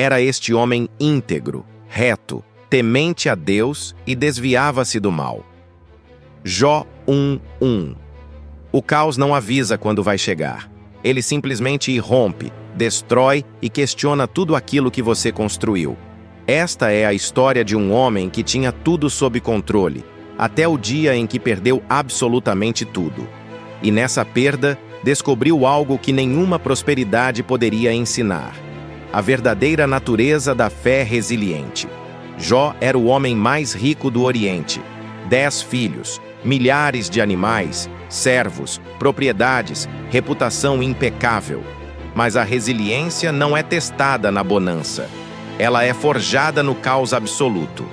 Era este homem íntegro, reto, temente a Deus e desviava-se do mal. Jó 1:1. O caos não avisa quando vai chegar. Ele simplesmente irrompe, destrói e questiona tudo aquilo que você construiu. Esta é a história de um homem que tinha tudo sob controle, até o dia em que perdeu absolutamente tudo. E nessa perda, descobriu algo que nenhuma prosperidade poderia ensinar: a verdadeira natureza da fé resiliente. Jó era o homem mais rico do Oriente. 10 filhos, milhares de animais, servos, propriedades, reputação impecável. Mas a resiliência não é testada na bonança. Ela é forjada no caos absoluto.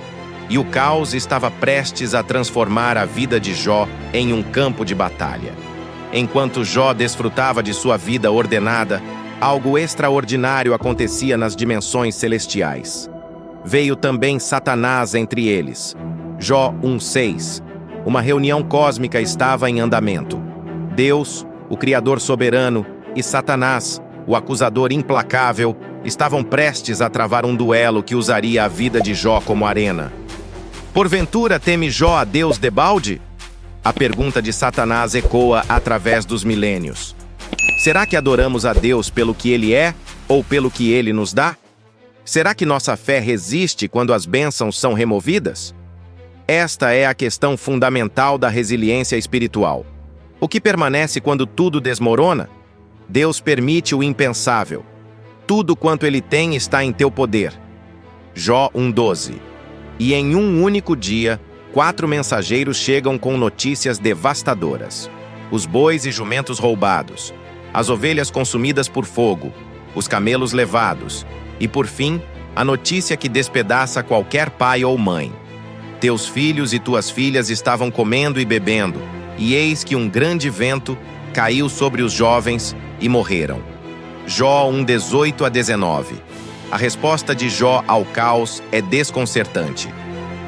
E o caos estava prestes a transformar a vida de Jó em um campo de batalha. Enquanto Jó desfrutava de sua vida ordenada, algo extraordinário acontecia nas dimensões celestiais. Veio também Satanás entre eles. Jó 1:6. Uma reunião cósmica estava em andamento. Deus, o Criador soberano, e Satanás, o acusador implacável, estavam prestes a travar um duelo que usaria a vida de Jó como arena. Porventura teme Jó a Deus debalde? A pergunta de Satanás ecoa através dos milênios. Será que adoramos a Deus pelo que Ele é ou pelo que Ele nos dá? Será que nossa fé resiste quando as bênçãos são removidas? Esta é a questão fundamental da resiliência espiritual. O que permanece quando tudo desmorona? Deus permite o impensável. Tudo quanto Ele tem está em teu poder. Jó 1:12. E em um único dia, 4 mensageiros chegam com notícias devastadoras: os bois e jumentos roubados, as ovelhas consumidas por fogo, os camelos levados, e por fim, a notícia que despedaça qualquer pai ou mãe. Teus filhos e tuas filhas estavam comendo e bebendo, e eis que um grande vento caiu sobre os jovens e morreram. Jó 1:18-19. A resposta de Jó ao caos é desconcertante.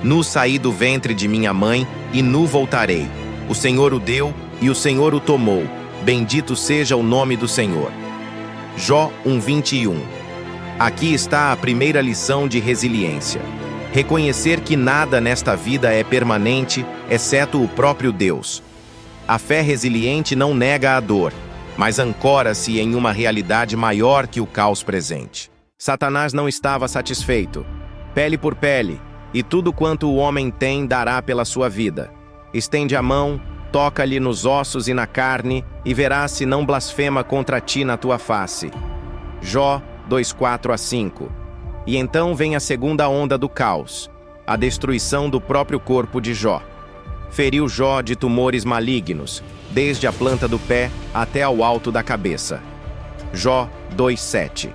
Nu saí do ventre de minha mãe e nu voltarei. O Senhor o deu e o Senhor o tomou. Bendito seja o nome do Senhor. Jó 1:21. Aqui está a primeira lição de resiliência. Reconhecer que nada nesta vida é permanente, exceto o próprio Deus. A fé resiliente não nega a dor, mas ancora-se em uma realidade maior que o caos presente. Satanás não estava satisfeito. Pele por pele, e tudo quanto o homem tem dará pela sua vida. Estende a mão, toca-lhe nos ossos e na carne, e verás se não blasfema contra ti na tua face. Jó 2:4-5. E então vem a segunda onda do caos, a destruição do próprio corpo de Jó. Feriu Jó de tumores malignos, desde a planta do pé até ao alto da cabeça. Jó 2:7.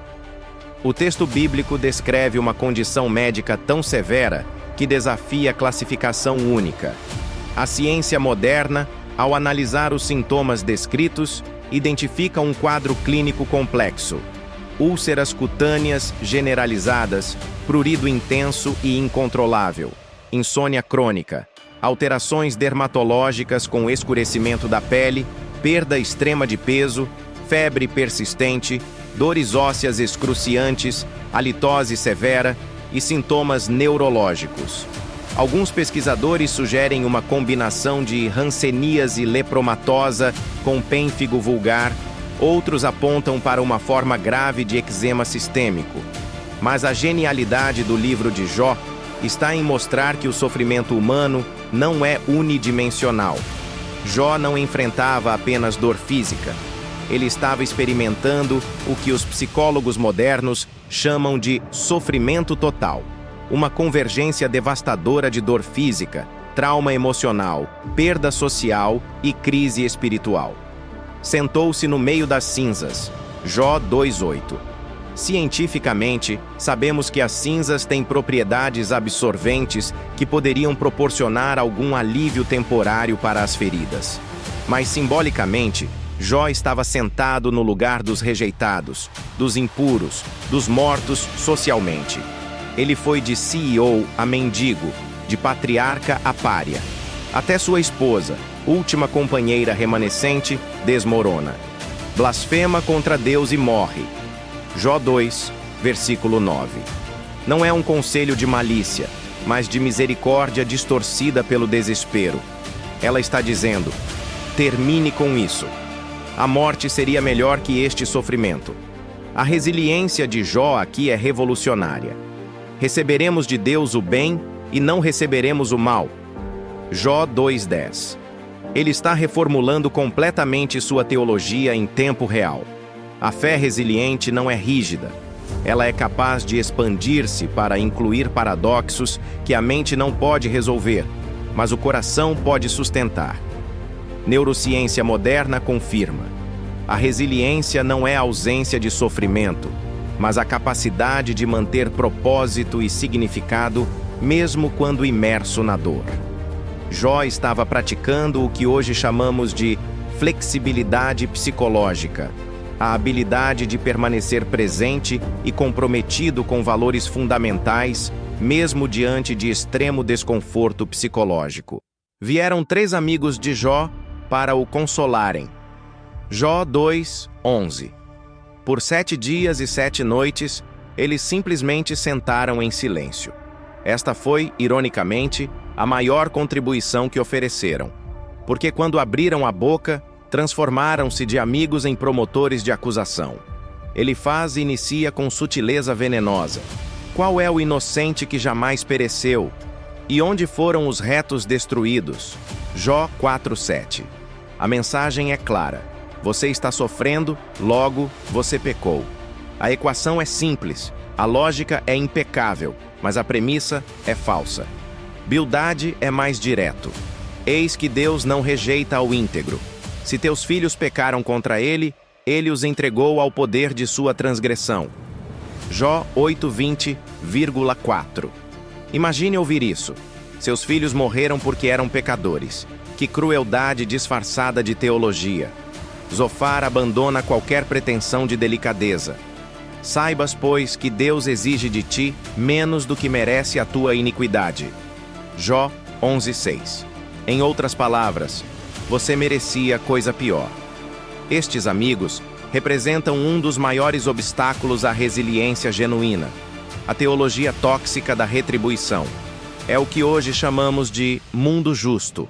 O texto bíblico descreve uma condição médica tão severa que desafia a classificação única. A ciência moderna, ao analisar os sintomas descritos, identifica um quadro clínico complexo: úlceras cutâneas generalizadas, prurido intenso e incontrolável, insônia crônica, alterações dermatológicas com escurecimento da pele, perda extrema de peso, febre persistente, dores ósseas excruciantes, halitose severa e sintomas neurológicos. Alguns pesquisadores sugerem uma combinação de hanseníase lepromatosa com pênfigo vulgar, outros apontam para uma forma grave de eczema sistêmico. Mas a genialidade do livro de Jó está em mostrar que o sofrimento humano não é unidimensional. Jó não enfrentava apenas dor física. Ele estava experimentando o que os psicólogos modernos chamam de sofrimento total, uma convergência devastadora de dor física, trauma emocional, perda social e crise espiritual. Sentou-se no meio das cinzas. Jó 2:8. Cientificamente, sabemos que as cinzas têm propriedades absorventes que poderiam proporcionar algum alívio temporário para as feridas. Mas simbolicamente, Jó estava sentado no lugar dos rejeitados, dos impuros, dos mortos socialmente. Ele foi de CEO a mendigo, de patriarca a pária. Até sua esposa, última companheira remanescente, desmorona. Blasfema contra Deus e morre. Jó 2, versículo 9. Não é um conselho de malícia, mas de misericórdia distorcida pelo desespero. Ela está dizendo: termine com isso. A morte seria melhor que este sofrimento. A resiliência de Jó aqui é revolucionária. Receberemos de Deus o bem e não receberemos o mal. Jó 2:10. Ele está reformulando completamente sua teologia em tempo real. A fé resiliente não é rígida. Ela é capaz de expandir-se para incluir paradoxos que a mente não pode resolver, mas o coração pode sustentar. Neurociência moderna confirma: a resiliência não é a ausência de sofrimento, mas a capacidade de manter propósito e significado mesmo quando imerso na dor. Jó estava praticando o que hoje chamamos de flexibilidade psicológica, a habilidade de permanecer presente e comprometido com valores fundamentais, mesmo diante de extremo desconforto psicológico. Vieram 3 amigos de Jó para o consolarem. Jó 2:11. Por 7 dias e 7 noites, eles simplesmente sentaram em silêncio. Esta foi, ironicamente, a maior contribuição que ofereceram, porque quando abriram a boca, transformaram-se de amigos em promotores de acusação. Elifaz inicia com sutileza venenosa: qual é o inocente que jamais pereceu? E onde foram os retos destruídos? Jó 4:7. A mensagem é clara: você está sofrendo, logo você pecou. A equação é simples, a lógica é impecável, mas a premissa é falsa. Bildade é mais direto: eis que Deus não rejeita ao íntegro. Se teus filhos pecaram contra ele, ele os entregou ao poder de sua transgressão. Jó 8:20,4. Imagine ouvir isso. Seus filhos morreram porque eram pecadores. Que crueldade disfarçada de teologia. Zofar abandona qualquer pretensão de delicadeza. Saibas, pois, que Deus exige de ti menos do que merece a tua iniquidade. Jó 11:6. Em outras palavras, você merecia coisa pior. Estes amigos representam um dos maiores obstáculos à resiliência genuína: a teologia tóxica da retribuição. É o que hoje chamamos de mundo justo.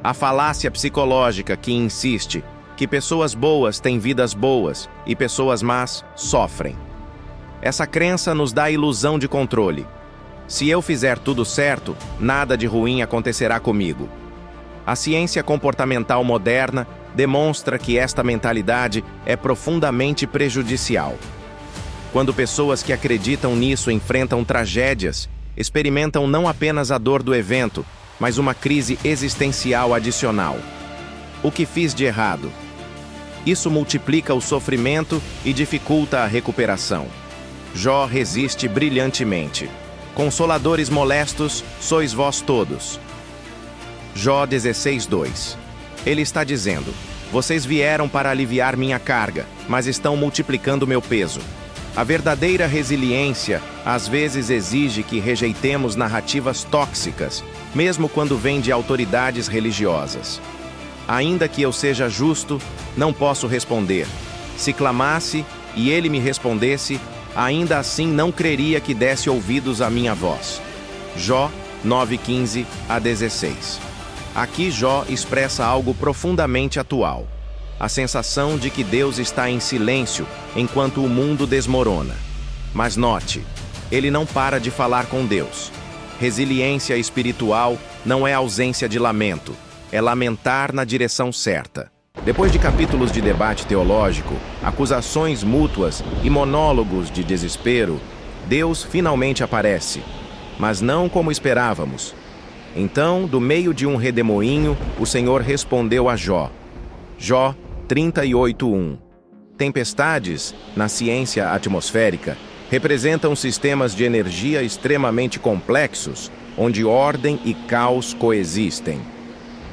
A falácia psicológica que insiste que pessoas boas têm vidas boas e pessoas más sofrem. Essa crença nos dá a ilusão de controle. Se eu fizer tudo certo, nada de ruim acontecerá comigo. A ciência comportamental moderna demonstra que esta mentalidade é profundamente prejudicial. Quando pessoas que acreditam nisso enfrentam tragédias, experimentam não apenas a dor do evento, mas uma crise existencial adicional. O que fiz de errado? Isso multiplica o sofrimento e dificulta a recuperação. Jó resiste brilhantemente. Consoladores molestos, sois vós todos. Jó 16:2. Ele está dizendo: vocês vieram para aliviar minha carga, mas estão multiplicando meu peso. A verdadeira resiliência às vezes exige que rejeitemos narrativas tóxicas, mesmo quando vêm de autoridades religiosas. Ainda que eu seja justo, não posso responder. Se clamasse e ele me respondesse, ainda assim não creria que desse ouvidos à minha voz. Jó 9:15-16. Aqui Jó expressa algo profundamente atual: a sensação de que Deus está em silêncio enquanto o mundo desmorona. Mas note, ele não para de falar com Deus. Resiliência espiritual não é ausência de lamento, é lamentar na direção certa. Depois de capítulos de debate teológico, acusações mútuas e monólogos de desespero, Deus finalmente aparece, mas não como esperávamos. Então, do meio de um redemoinho, o Senhor respondeu a Jó. Jó 38:1. Tempestades, na ciência atmosférica, representam sistemas de energia extremamente complexos, onde ordem e caos coexistem.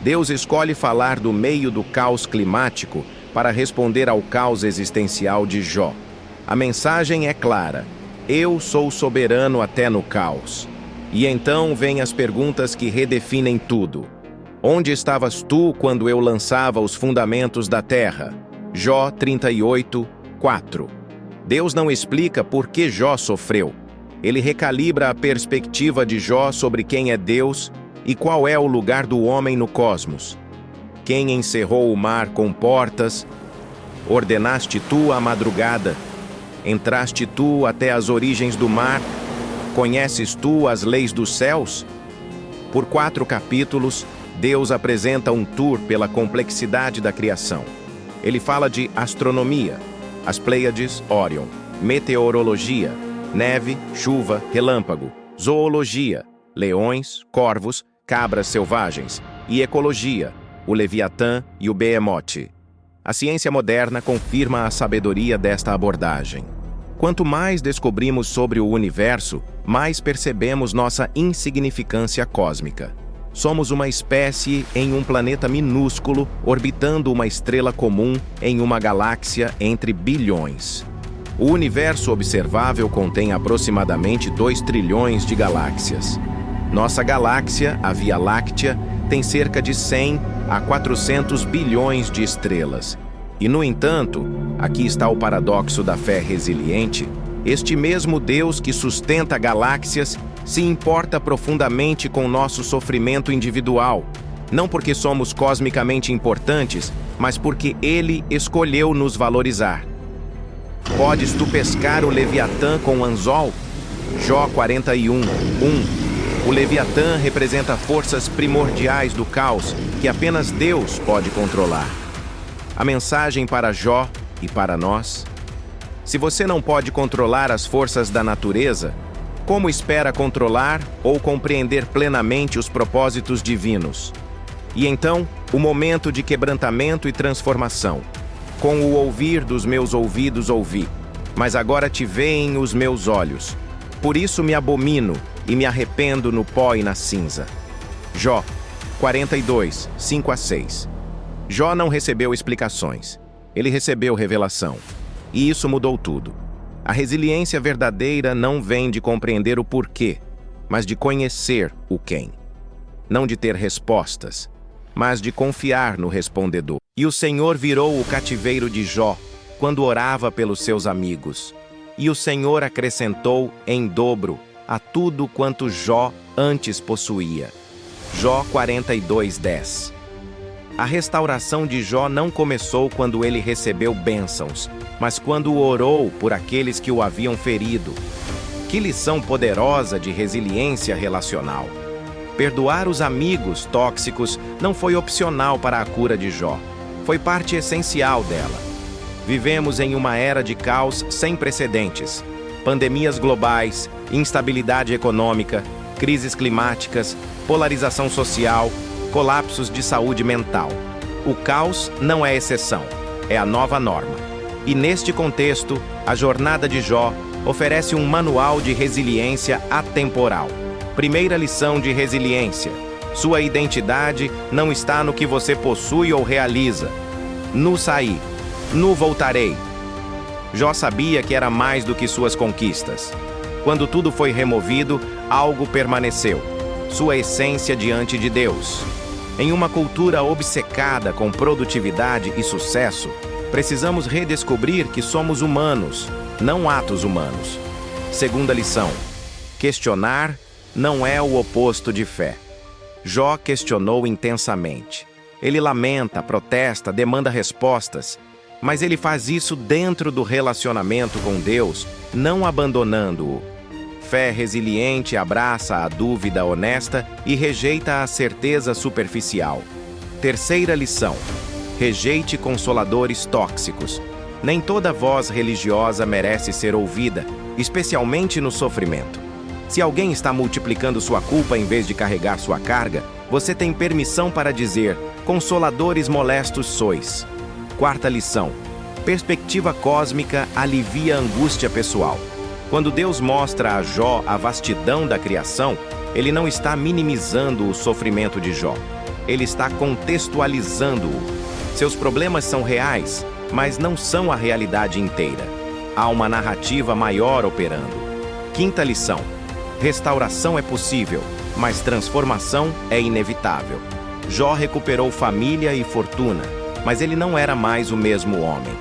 Deus escolhe falar do meio do caos climático para responder ao caos existencial de Jó. A mensagem é clara: eu sou soberano até no caos. E então vêm as perguntas que redefinem tudo. Onde estavas tu quando eu lançava os fundamentos da terra? Jó 38:4. Deus não explica por que Jó sofreu. Ele recalibra a perspectiva de Jó sobre quem é Deus e qual é o lugar do homem no cosmos. Quem encerrou o mar com portas? Ordenaste tu a madrugada? Entraste tu até as origens do mar? Conheces tu as leis dos céus? Por 4 capítulos, Deus apresenta um tour pela complexidade da criação. Ele fala de astronomia, as Pleiades, Órion, meteorologia, neve, chuva, relâmpago, zoologia, leões, corvos, cabras selvagens, e ecologia, o Leviatã e o Behemoth. A ciência moderna confirma a sabedoria desta abordagem. Quanto mais descobrimos sobre o universo, mais percebemos nossa insignificância cósmica. Somos uma espécie em um planeta minúsculo, orbitando uma estrela comum em uma galáxia entre bilhões. O universo observável contém aproximadamente 2 trilhões de galáxias. Nossa galáxia, a Via Láctea, tem cerca de 100 a 400 bilhões de estrelas. E, no entanto, aqui está o paradoxo da fé resiliente, este mesmo Deus que sustenta galáxias se importa profundamente com nosso sofrimento individual, não porque somos cosmicamente importantes, mas porque Ele escolheu nos valorizar. Podes tu pescar o Leviatã com anzol? Jó 41, 1. O Leviatã representa forças primordiais do caos que apenas Deus pode controlar. A mensagem para Jó e para nós: se você não pode controlar as forças da natureza, como espera controlar ou compreender plenamente os propósitos divinos? E então, o momento de quebrantamento e transformação. Com o ouvir dos meus ouvidos ouvi, mas agora te veem os meus olhos. Por isso me abomino e me arrependo no pó e na cinza. Jó 42, 5 a 6. Jó não recebeu explicações. Ele recebeu revelação. E isso mudou tudo. A resiliência verdadeira não vem de compreender o porquê, mas de conhecer o quem. Não de ter respostas, mas de confiar no respondedor. E o Senhor virou o cativeiro de Jó quando orava pelos seus amigos. E o Senhor acrescentou em dobro a tudo quanto Jó antes possuía. Jó 42, 10. A restauração de Jó não começou quando ele recebeu bênçãos, mas quando orou por aqueles que o haviam ferido. Que lição poderosa de resiliência relacional! Perdoar os amigos tóxicos não foi opcional para a cura de Jó. Foi parte essencial dela. Vivemos em uma era de caos sem precedentes. Pandemias globais, instabilidade econômica, crises climáticas, polarização social, colapsos de saúde mental. O caos não é exceção, é a nova norma. E neste contexto, a jornada de Jó oferece um manual de resiliência atemporal. Primeira lição de resiliência: sua identidade não está no que você possui ou realiza. No saí, no voltarei. Jó sabia que era mais do que suas conquistas. Quando tudo foi removido, algo permaneceu: sua essência diante de Deus. Em uma cultura obcecada com produtividade e sucesso, precisamos redescobrir que somos humanos, não atos humanos. Segunda lição: questionar não é o oposto de fé. Jó questionou intensamente. Ele lamenta, protesta, demanda respostas, mas ele faz isso dentro do relacionamento com Deus, não abandonando-o. Fé resiliente abraça a dúvida honesta e rejeita a certeza superficial. Terceira lição: rejeite consoladores tóxicos. Nem toda voz religiosa merece ser ouvida, especialmente no sofrimento. Se alguém está multiplicando sua culpa em vez de carregar sua carga, você tem permissão para dizer: consoladores molestos sois. Quarta lição: perspectiva cósmica alivia a angústia pessoal. Quando Deus mostra a Jó a vastidão da criação, Ele não está minimizando o sofrimento de Jó. Ele está contextualizando-o. Seus problemas são reais, mas não são a realidade inteira. Há uma narrativa maior operando. Quinta lição: restauração é possível, mas transformação é inevitável. Jó recuperou família e fortuna, mas ele não era mais o mesmo homem.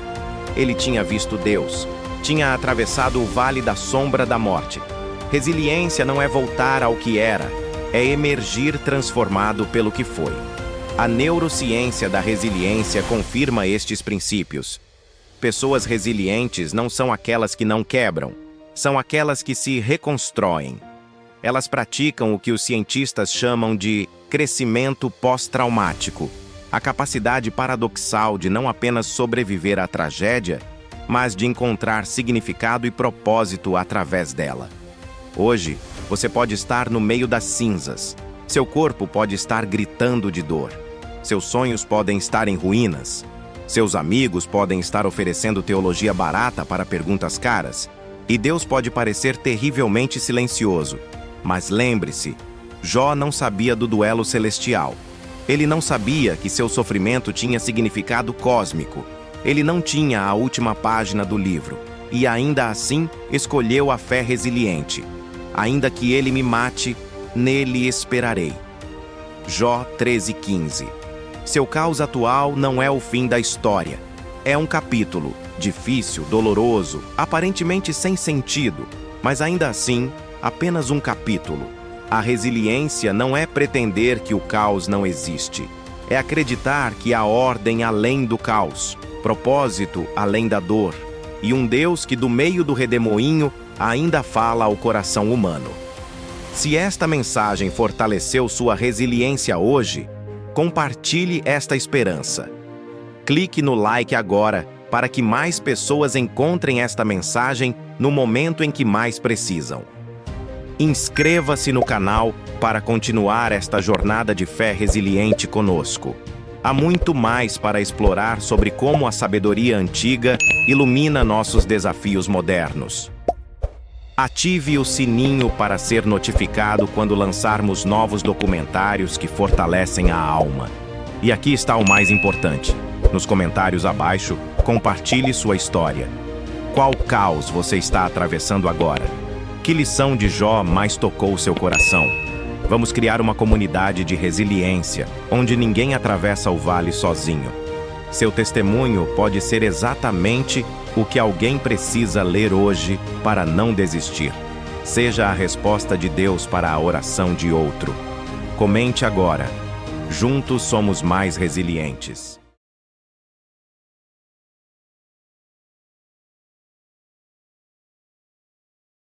Ele tinha visto Deus. tinha atravessado o vale da sombra da morte. Resiliência não é voltar ao que era, é emergir transformado pelo que foi. A neurociência da resiliência confirma estes princípios. Pessoas resilientes não são aquelas que não quebram, são aquelas que se reconstroem. Elas praticam o que os cientistas chamam de crescimento pós-traumático, a capacidade paradoxal de não apenas sobreviver à tragédia, mas de encontrar significado e propósito através dela. Hoje, você pode estar no meio das cinzas. Seu corpo pode estar gritando de dor. Seus sonhos podem estar em ruínas. Seus amigos podem estar oferecendo teologia barata para perguntas caras. E Deus pode parecer terrivelmente silencioso. Mas lembre-se, Jó não sabia do duelo celestial. Ele não sabia que seu sofrimento tinha significado cósmico. Ele não tinha a última página do livro. E ainda assim, escolheu a fé resiliente. Ainda que ele me mate, nele esperarei. Jó 13:15. Seu caos atual não é o fim da história. É um capítulo, difícil, doloroso, aparentemente sem sentido, mas ainda assim, apenas um capítulo. A resiliência não é pretender que o caos não existe. É acreditar que há ordem além do caos, propósito além da dor, e um Deus que do meio do redemoinho ainda fala ao coração humano. Se esta mensagem fortaleceu sua resiliência hoje, compartilhe esta esperança. Clique no like agora para que mais pessoas encontrem esta mensagem no momento em que mais precisam. Inscreva-se no canal para continuar esta jornada de fé resiliente conosco. Há muito mais para explorar sobre como a sabedoria antiga ilumina nossos desafios modernos. Ative o sininho para ser notificado quando lançarmos novos documentários que fortalecem a alma. E aqui está o mais importante. Nos comentários abaixo, compartilhe sua história. Qual caos você está atravessando agora? Que lição de Jó mais tocou seu coração? Vamos criar uma comunidade de resiliência, onde ninguém atravessa o vale sozinho. Seu testemunho pode ser exatamente o que alguém precisa ler hoje para não desistir. Seja a resposta de Deus para a oração de outro. Comente agora. Juntos somos mais resilientes.